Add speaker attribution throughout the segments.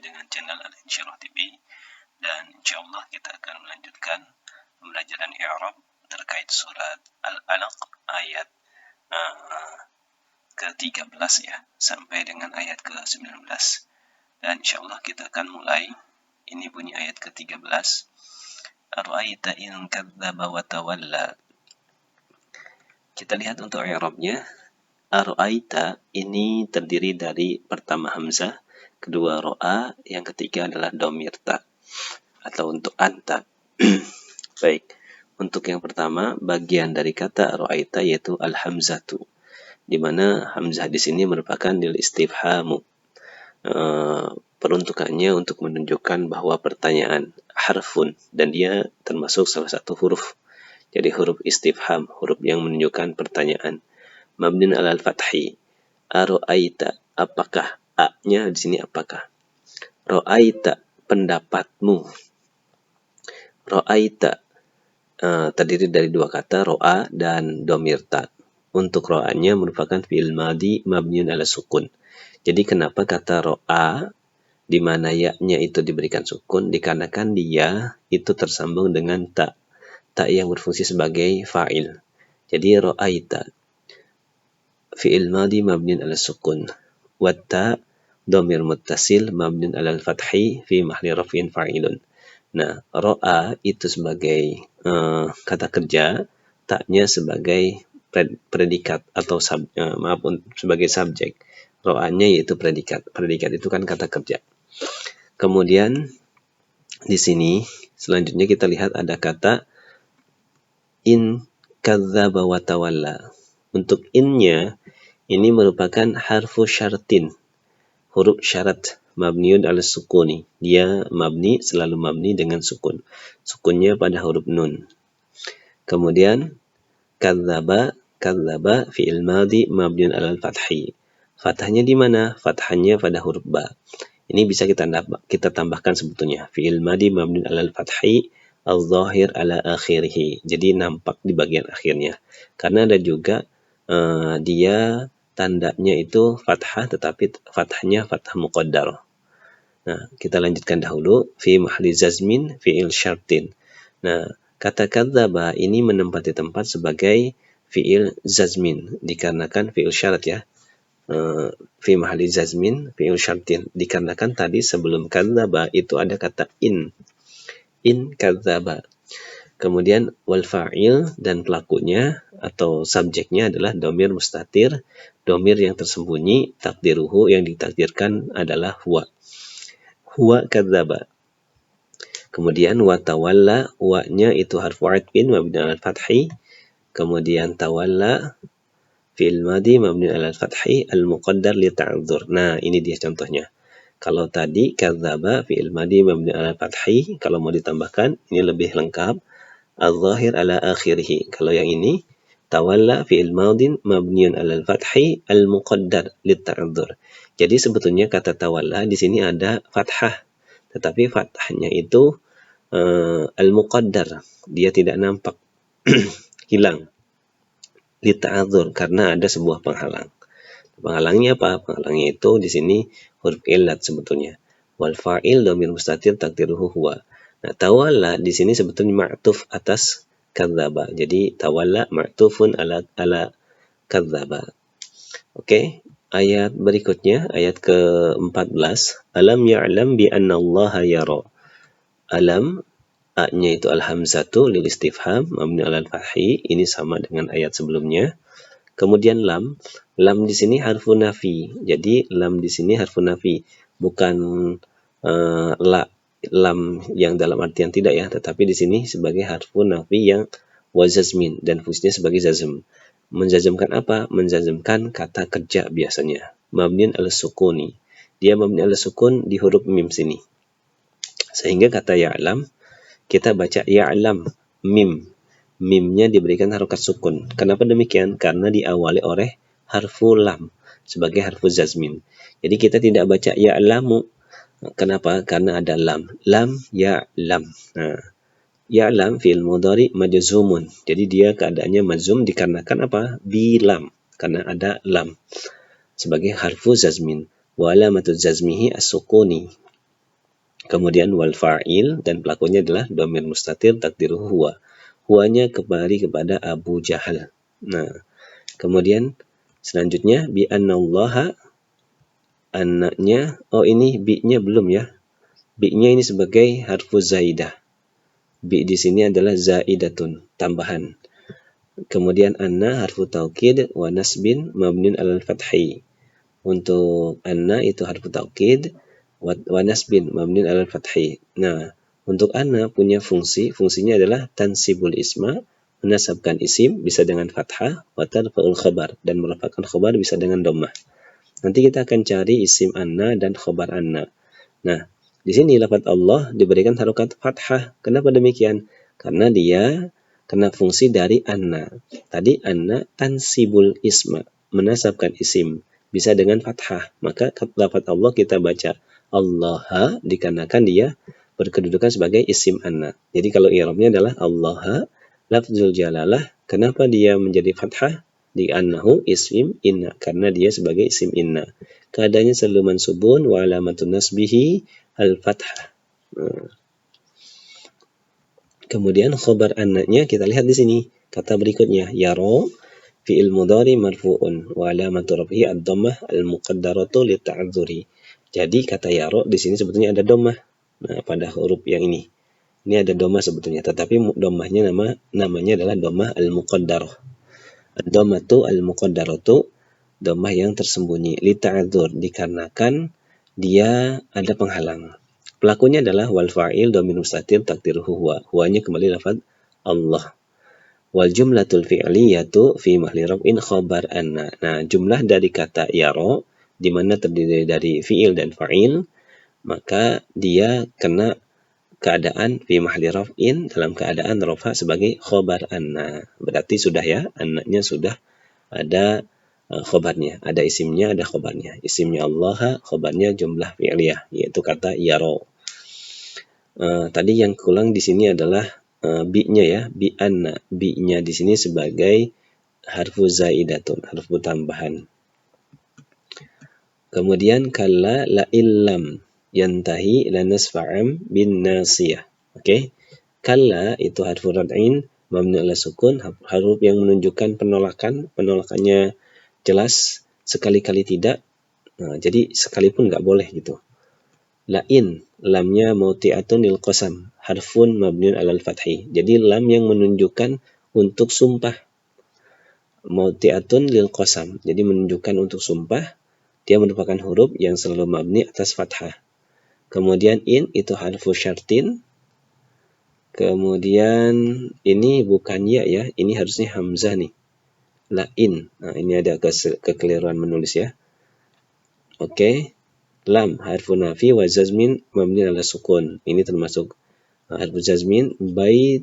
Speaker 1: dengan channel Al-Insyirah TV, dan insyaallah kita akan melanjutkan pembelajaran i'rab terkait surat Al-Alaq ayat ke-13 ya, sampai dengan ayat ke-19. Dan insyaallah kita akan mulai. Ini bunyi ayat ke-13. Ara'aita in kadzdzaba wa tawalla. Kita lihat untuk i'rabnya. Ara'aita ini terdiri dari pertama hamzah, kedua ro'a, yang ketiga adalah dhamir ta atau untuk anta. Baik, untuk yang pertama bagian dari kata ara'aita yaitu al-hamzatu, di mana hamzah di sini merupakan lil istifhamu. Peruntukannya untuk menunjukkan bahwa pertanyaan harfun, dan dia termasuk salah satu huruf. Jadi huruf istifham, huruf yang menunjukkan pertanyaan. Mabnin alal fathi. Ara'aita, apakah? A-nya di sini apakah? Ra'aita, pendapatmu. Ra'aita terdiri dari dua kata, ro'a dan dhamir ta. Untuk ro'anya merupakan fi'il madhi mabniun ala sukun. Jadi kenapa kata ro'a di mana ya-nya itu diberikan sukun? Dikarenakan dia itu tersambung dengan ta. Ta yang berfungsi sebagai fa'il. Jadi ra'aita fi'il madhi mabniun ala sukun. Watta dhamir muttasil mabniun ala al-fathi fi mahli raf'in fa'ilun. Nah, ro'a itu sebagai kata kerja, taknya sebagai predikat atau sebagai subjek. Ro'anya yaitu predikat. Predikat itu kan kata kerja. Kemudian di sini selanjutnya kita lihat ada kata in kadzdzaba wa tawalla. Untuk innya ini merupakan harfu syartin, huruf syarat mabniun ala sukuni. Dia mabni, selalu mabni dengan sukun. Sukunnya pada huruf nun. Kemudian kadzdzaba fi'il madhi mabniun ala al-fathi. Fathahnya di mana? Fathahnya pada huruf ba. Ini bisa kita tambahkan sebetulnya. Fi'il madhi mabniun ala al-fathi al-zahir ala akhirih. Jadi nampak di bagian akhirnya. Karena ada juga dia tandanya itu fathah, tetapi fathahnya fathah muqaddar. Nah, kita lanjutkan dahulu. Fi mahli jazmin fi'il syartin. Nah, kata kadzdzaba ini menempati tempat sebagai fi'il jazmin, dikarenakan fi'il syarat ya. Fi mahli jazmin fi'il syartin, dikarenakan tadi sebelum kadzdzaba itu ada kata in kadzdzaba. Kemudian wal fa'il, dan pelakunya atau subjeknya adalah dhamir mustatir, dhamir yang tersembunyi, takdiruhu yang ditakdirkan adalah huwa kadzdzaba. Kemudian wa tawalla, wa-nya itu harfu atfin mabni ala al-fathi. Kemudian tawalla fi'il madhi mabni ala al-fathi al-muqaddar li ta'dzur. Nah, ini dia contohnya. Kalau tadi kadzdzaba fi'il madhi mabni ala al-fathi, kalau mau ditambahkan ini lebih lengkap. Al-zahir ala akhirih. Kalau yang ini tawalla fi'il madhin mabniun ala al-fathi al-muqaddar li ta'dzur. Jadi sebetulnya kata tawalla di sini ada fathah, tetapi fathahnya itu al-muqaddar. Dia tidak nampak, hilang. Li ta'dzur, karena ada sebuah penghalang. Penghalangnya apa? Penghalangnya itu di sini huruf illat sebetulnya. Wal fa'il dhamir mustatir takdiruhu huwa. Nah, tawalla di sini sebetulnya ma'tuf atas kadzdzaba. Jadi tawalla ma'tufun ala kadzdzaba. Oke, ayat berikutnya ayat ke-14. Alam ya'lam bi anna Allah yara. Alam, a-nya itu al-hamzatu lil istifham mabni ala al-fathi. Ini sama dengan ayat sebelumnya. Kemudian lam di sini harfu nafi. Jadi lam di sini harfu nafi, bukan lam yang dalam artian tidak ya, tetapi di sini sebagai harfu nafi yang wazazmin, dan fungsinya sebagai jazm. Menjazmkan apa? Menjazmkan kata kerja biasanya. Mabniun ala sukuni. Dia mabni ala sukun di huruf mim sini. Sehingga kata ya'lam kita baca ya'lam mim. Mimnya diberikan harokat sukun. Kenapa demikian? Karena diawali oleh harfu lam sebagai harfu jazmin. Jadi kita tidak baca ya'lamu. Kenapa? Karena ada lam. Lam ya'lam. Nah, ya'lam fi'il mudhari majzumun. Jadi dia keadaannya majzum dikarenakan apa? Bilam. Karena ada lam sebagai harfu jazmin. Wa alamatu jazmihi as-sukuni. Kemudian wal fa'il, dan pelakunya adalah dhamir mustatir takdiruhu huwa. Huwanya kembali kepada Abu Jahal. Nah, kemudian selanjutnya bi annallaha, anaknya, ini bi-nya belum ya. Bi-nya ini sebagai harfu zaidah. Bi di sini adalah zaidatun, tambahan. Kemudian anna harfu taukid wa nasbin mabniun alal fathi. Untuk anna itu harfu taukid wa nasbin mabniun alal fathi. Nah, untuk anna punya fungsinya adalah tansibul isma, menasabkan isim bisa dengan fathah, wa tarfa'ul khabar, dan merafa'kan khabar bisa dengan dhammah. Nanti kita akan cari isim anna dan khabar anna. Nah, di sini lafaz Allah diberikan harokat fathah. Kenapa demikian? Karena dia kena fungsi dari anna. Tadi anna tansibul isma, menasabkan isim, bisa dengan fathah. Maka lafaz Allah kita baca Allah dikarenakan dia berkedudukan sebagai isim anna. Jadi kalau i'rabnya adalah Allah lafzul jalalah. Kenapa dia menjadi fathah? Di annahu isim inna, karena dia sebagai isim inna. Keadaannya selalu mansubun wa alamatun nasbihi al-fathah. Kemudian khabar anna-nya kita lihat di sini. Kata berikutnya, yaro fi'il mudhari marfu'un wa alamatu raf'ihi ad-dhammah al-muqaddaratu lita'adzuri. Jadi kata yaro di sini sebetulnya ada dhammah. Nah, pada huruf yang ini. Ini ada dhammah sebetulnya, tetapi dhammahnya namanya adalah dhammah al-muqaddarah. Ad-dhammatu al-muqaddaratu, dhammah yang tersembunyi, lita'adzur, dikarenakan dia ada penghalang. Pelakunya adalah wal fa'il dhamir mustatir takdiruhu huwa. Huwanya kembali lafaz Allah. Wal jumlatul fi'liyatu fi mahli raf'in khabar anna. Nah, jumlah dari kata yaro di mana terdiri dari fi'il dan fa'il, maka dia kena keadaan fi mahli raf'in, dalam keadaan rafa sebagai khabar anna. Berarti sudah ya, annanya sudah ada khobarnya, ada isimnya, ada khobarnya. Isimnya Allah, khobarnya jumlah fi'liyah, yaitu kata yaro. Tadi yang kurang di sini adalah bi-nya ya, bi anna. Bi-nya di sini sebagai harfu zaidatun, harfu tambahan. Kemudian kalla la illam yantahi lanasfa'am bin nasiyah. Oke. Kalla itu harfu rad'in mabni ala sukun, huruf yang menunjukkan penolakan, penolakannya jelas, sekali-kali tidak. Nah, jadi sekalipun nggak boleh gitu. Lain, lamnya mauti'atun lil qasam, harfun mabniun alal fathi. Jadi lam yang menunjukkan untuk sumpah. Mauti'atun lil qasam, jadi menunjukkan untuk sumpah. Dia merupakan huruf yang selalu mabni atas fathah. Kemudian in itu harfu syartin. Kemudian ini bukan ya, ini harusnya hamzah nih. Lain. Nah, ini ada kekeliruan menulis ya. Oke. Lam harfu nafi wa jazmin mabni ala sukun. Ini termasuk harfu jazmin. Bait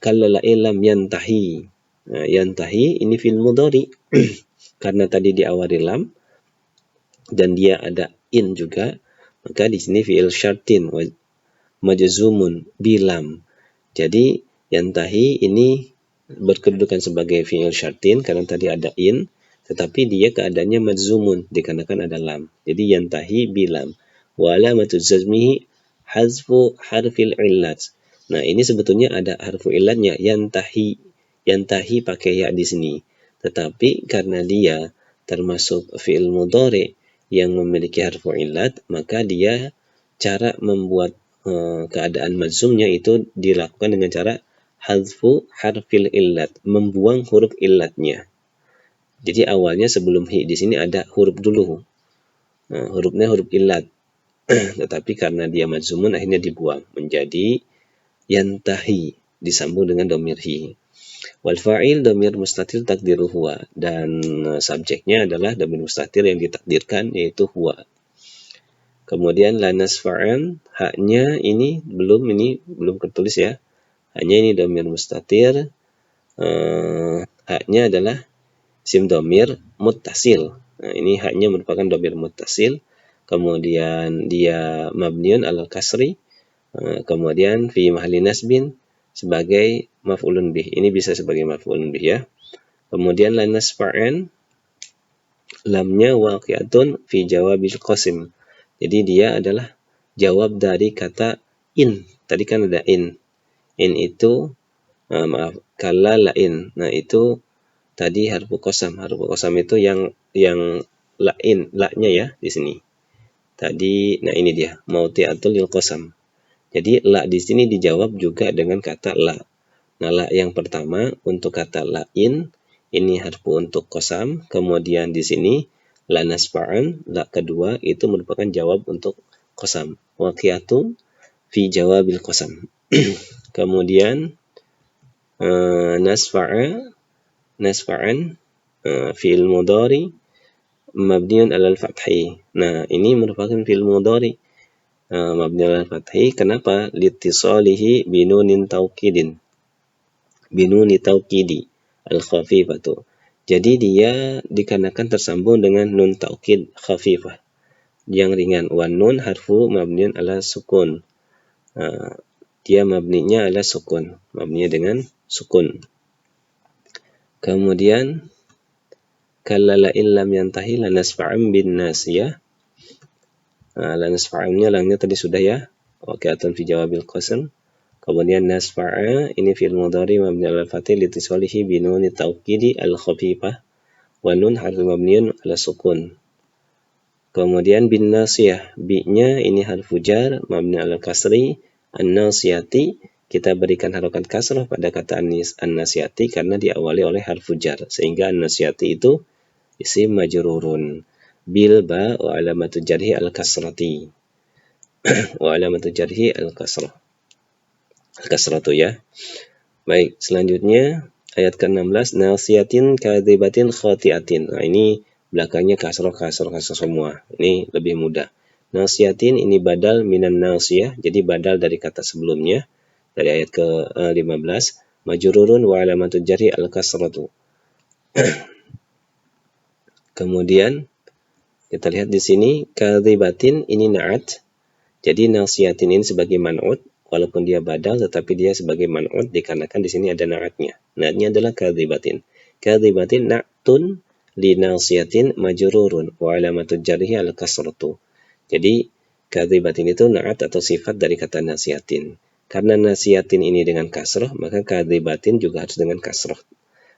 Speaker 1: kalla la lam yantahi. Nah, yantahi ini fil mudhari. Karena tadi diawali lam dan dia ada in juga, maka di sini fi'il syartin majzumun bilam. Jadi yantahi ini berkedudukan sebagai fi'il syartin karena tadi ada in, tetapi dia keadaannya majzumun dikarenakan ada lam. Jadi yantahi bilam. Wa alamatu jazmihi hazfu harfil illat. Nah, ini sebetulnya ada harfu illatnya, yantahi. Yantahi pakai ya di sini. Tetapi karena dia termasuk fi'il mudhari yang memiliki harfu illat, maka dia cara membuat keadaan majzumnya itu dilakukan dengan cara hazfu harfil illat, membuang huruf illatnya. Jadi awalnya sebelum hi di sini ada huruf dulu. Nah, hurufnya huruf illat. Tetapi karena dia majzumun akhirnya dibuang menjadi yantahi, disambung dengan dhamir hi. Wal fa'il dhamir mustatir takdiru huwa, dan subjeknya adalah dhamir mustatir yang ditakdirkan yaitu huwa. Kemudian lanas fa'an, haknya ini belum tertulis ya. Haknya ini dhamir mustatir. Haknya adalah isim dhamir muttasil. Nah, ini haknya merupakan dhamir muttasil. Kemudian dia mabniun alal kasri. Kemudian fi mahalli nasbin sebagai maf'ulun bih. Ini bisa sebagai maf'ulun bih ya. Kemudian lanas fa'an, lamnya waqi'atun fi jawabil qasim. Jadi dia adalah jawab dari kata in. Tadi kan ada in. In itu kalla lain. Nah, itu tadi harfu qasam. Harfu qasam itu yang lain, la-nya ya di sini. Tadi, nah ini dia, mauti'atul lil qasam. Jadi la di sini dijawab juga dengan kata la. Nah, la yang pertama untuk kata lain ini harfu untuk qasam, kemudian di sini la nasfa'an, la kedua itu merupakan jawab untuk qasam. Waqi'atun fi jawabil qasam. Kemudian nasfa'an fi'il mudhari mabniun 'alal fathi. Nah, ini merupakan fi'il mudhari mabni 'alal fathi. Kenapa? Litisalihi binunin taukidin. Binuni taukidi al-khafifatu. Jadi dia dikarenakan tersambung dengan nun taukid khafifah yang ringan. Wan nun harfu mabniun 'ala sukun. Dia mabninya adalah sukun, mabninya dengan sukun. Kemudian kalla la illam yantahi lanasfa'an bin nasiyah. Lanasfa'annya langnya tadi sudah ya. Waqi'atun fi jawabil qasam. Kemudian nasfa'a ini fi'il mudhari mabni 'ala al-fathi litisalihi bi nuni taukidi al-khafifah wa nun harfu mabniun 'ala sukun. Kemudian bin nasiyah, bi-nya ini harfu jar mabni 'ala kasri. An-nasiyati kita berikan harokat kasrah pada kata an-nasiyati karena diawali oleh harfu jar, sehingga an-nasiyati itu isim majrurun bil ba wa alamatu jarhi al-kasrati. Wa alamatu jarhi al-kasrah. Al-kasratu ya. Baik, selanjutnya ayat ke-16 nasiyatin kadzibatin khati'atin. Nah, ini belakangnya kasrah semua. Ini lebih mudah. Nasiyatin ini badal minan nasiyah, jadi badal dari kata sebelumnya dari ayat ke-15. Majrurun wa alamatu jarhi al-kasratu. Kemudian kita lihat di sini kadzibatin ini na'at. Jadi nasiyatin ini sebagai man'ut, walaupun dia badal tetapi dia sebagai man'ut dikarenakan di sini ada na'atnya. Na'atnya adalah kadzibatin. Kadzibatin na'tun li nasiyatin majrurun wa alamatu jarhi al-kasratu. Jadi kadzibatin itu na'at atau sifat dari kata nasiyatin. Karena nasiyatin ini dengan kasrah, maka kadzibatin juga harus dengan kasrah.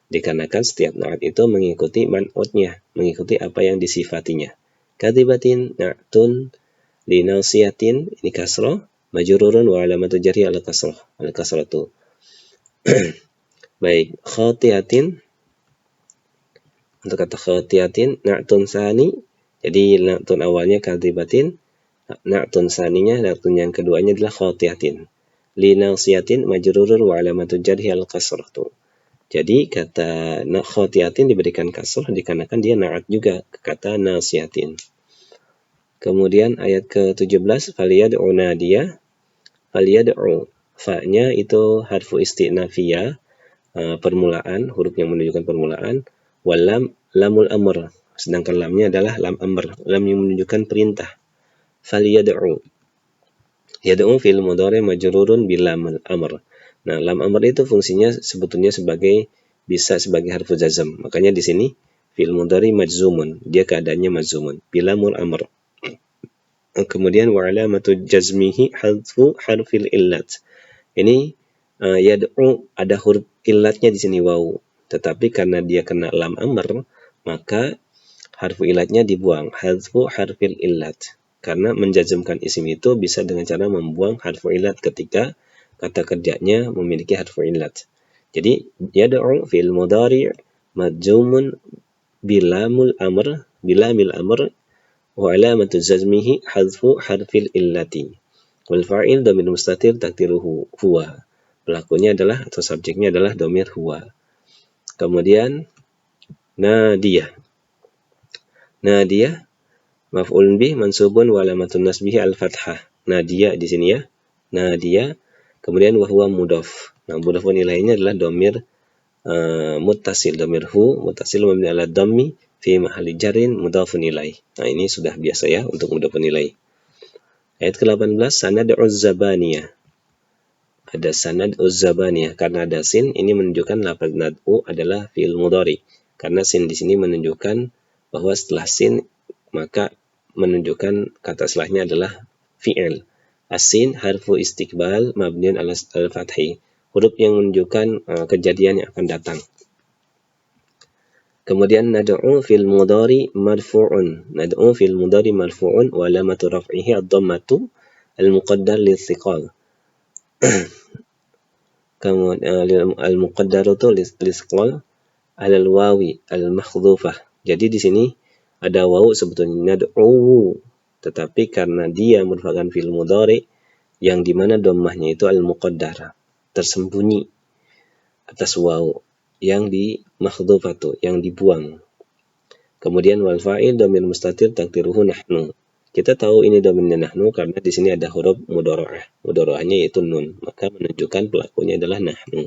Speaker 1: Dikarenakan setiap na'at itu mengikuti man'utnya, mengikuti apa yang disifatinya. Kadzibatin na'tun li nasiyatin ini kasrah, majrurun wa alamatu jarhi al-kasratu. Baik, khati'atin untuk kata khati'atin na'tun sani. Jadi na'tun awalnya kadzibatin, na'tun saninya, na'tun yang keduanya adalah khati'atin. Li nasiyatin majrurun wa alamatu jarhi al-kasratu. Jadi kata khati'atin diberikan kasrah dikarenakan dia na'at juga ke kata nasiyatin. Kemudian ayat ke-17 faliyad'u nadiyah. Faliyad'u, fa-nya itu harfu istinafiyah, permulaan, huruf yang menunjukkan permulaan. Walam lamul amr, sedangkan lamnya adalah lam amr, lam yang menunjukkan perintah. Faliyad'u, yad'u fi'il mudhari majrurun bil lamul amr. Nah, lam amr itu fungsinya sebetulnya bisa sebagai harfu jazm. Makanya di sini fi'il mudhari majzumun, dia keadaannya majzumun bil lamul amr. Kemudian wa alamatu jazmihi hadfu harfil illat. Ini yad'u ada huruf illatnya di sini waw. Tetapi karena dia kena lam amr, maka harfu illatnya dibuang. Hadfu harfil illat. Karena menjazmkan isim itu bisa dengan cara membuang harfu illat ketika kata kerjanya memiliki harfu illat. Jadi yad'u fil mudhari majzumun bilamil amr wa alamatu jazmihi hadfu harfil illati. Wal fa'il dhamir mustatir takdiruhu huwa. Pelakunya adalah atau subjeknya adalah dhamir huwa. Kemudian nadiyah. Nadiyah maf'ulun bih mansubun wa alamatun nasbihi al-fathah. Nadiyah di sini ya. Nadiyah. Kemudian wa huwa mudhaf. Nah, mudhafun ilaihinya adalah dhamir muttasil, dhamir hu muttasil mabni ala dhammi fi mahalli jarrin mudhafun ilaih. Nah, ini sudah biasa ya untuk mudhafun ilaih. Ayat ke-18 sanad'u zabaniyah. Ada sanad uzzabaniyah karena ada sin, ini menunjukkan lafaz nad'u adalah fi'il mudhari. Karena sin di sini menunjukkan bahwa setelah sin maka menunjukkan kata setelahnya adalah fi'il. As-sin harfu istiqbal mabniun ala al-fathi. Huruf yang menunjukkan kejadian yang akan datang. Kemudian nad'u fil mudhari marfu'un. Nad'u fil mudhari marfu'un wa alamatu raf'ihi ad-dhammatu al-muqaddar litsiqal. Kemudian al-muqaddaru itu litsiqal alal wawi al-makhdhufah. Jadi di sini ada wawu sebetulnya nad'u, tetapi karena dia merupakan fi'il mudhari yang dimana dhammahnya itu al-muqaddar, tersembunyi atas wawu yang di makhdhufatu, yang dibuang. Kemudian wal fa'il dhamir mustatir taqdiruhu nahnu. Kita tahu ini dhamirnya nahnu karena di sini ada huruf mudhara'ah. Mudhara'ahnya yaitu nun, maka menunjukkan pelakunya adalah nahnu.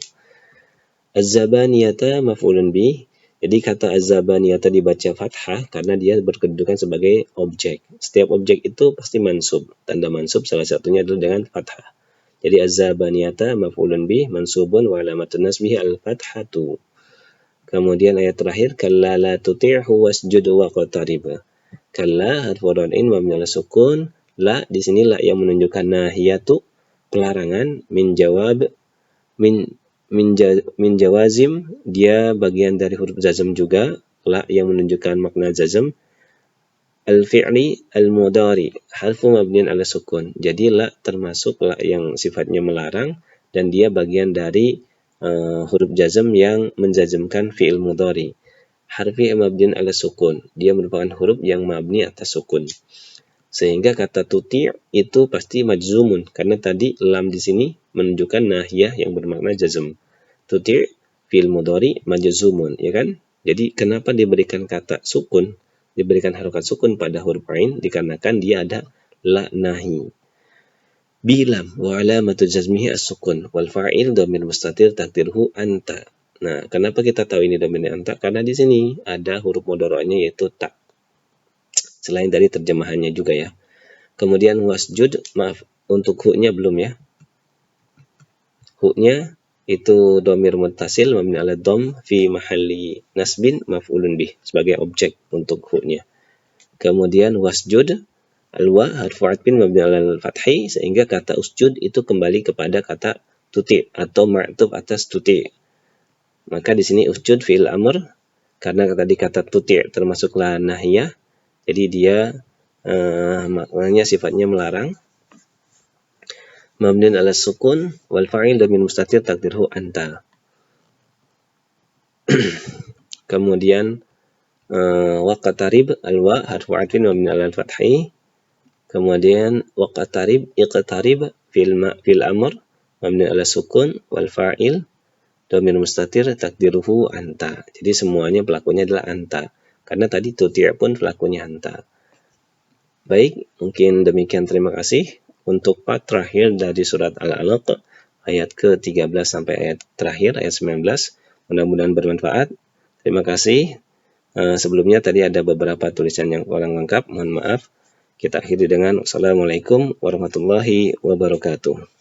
Speaker 1: Az-zabaniyata maf'ulun bih. Jadi kata az-zabaniyata dibaca fathah karena dia berkedudukan sebagai objek. Setiap objek itu pasti mansub. Tanda mansub salah satunya adalah dengan fathah. Jadi az-zabaniyata maf'ulun bih mansubun wa alamatun nasbihi al-fathatu. Kemudian ayat terakhir kalla la tuti'hu wasjud waqtarib. Kalla harfu rad'in mabni ala sukun. La di sini la yang menunjukkan nahiyatu, pelarangan, min jawab min jawazim, dia bagian dari huruf jazm juga, la yang menunjukkan makna jazm. Al-fi'li al-mudhari harfu mabniun ala sukun. Jadi la termasuk la yang sifatnya melarang dan dia bagian dari huruf jazm yang menjazmkan fi'il mudhari. Harfi mabniun ala sukun, dia merupakan huruf yang mabni atas sukun. Sehingga kata tuti' itu pasti majzumun karena tadi lam di sini menunjukkan nahiyah yang bermakna jazm. Tuti' fi'il mudhari majzumun, ya kan? Jadi kenapa diberikan kata sukun, diberikan harokat sukun pada huruf ain? Dikarenakan dia ada la nahi. Bilam wa alamatu jazmihi as-sukun wal fa'il dhamir mustatir taqdiruhu anta. Nah, kenapa kita tahu ini dhamirnya anta? Karena di sini ada huruf mudhara'nya yaitu ta. Selain dari terjemahannya juga ya. Kemudian wasjud, maaf, untuk hu-nya belum ya. Hu-nya itu dhamir muttasil mabni ala dhamm fi mahalli nasbin maf'ulun bih sebagai objek untuk hu-nya. Kemudian wasjud, al-wa harfu atfin mabni ala al-fathi, sehingga kata usjud itu kembali kepada kata tuti atau ma'tuf atas tuti. Maka di sini usjud fi'il amr karena tadi kata tuti termasuklah nahiyah. Jadi dia maknanya sifatnya melarang. Mabniun ala sukun wal fa'il dhamir mustatir taqdiruhu anta. Kemudian waqtarib al-wa harfu 'atfin mabniun ala al-fathi. Kemudian waqtarib iqtarib fil amr mabniun ala sukun wal fa'il dhamir mustatir taqdiruhu anta. Jadi semuanya pelakunya adalah anta. Karena tadi tuti' pun pelakunya anta. Baik, mungkin demikian, terima kasih untuk part terakhir dari surat Al-Alaq ayat ke-13 sampai ayat terakhir ayat 19. Mudah-mudahan bermanfaat. Terima kasih. Sebelumnya tadi ada beberapa tulisan yang kurang lengkap, mohon maaf. Kita akhiri dengan Assalamualaikum warahmatullahi wabarakatuh.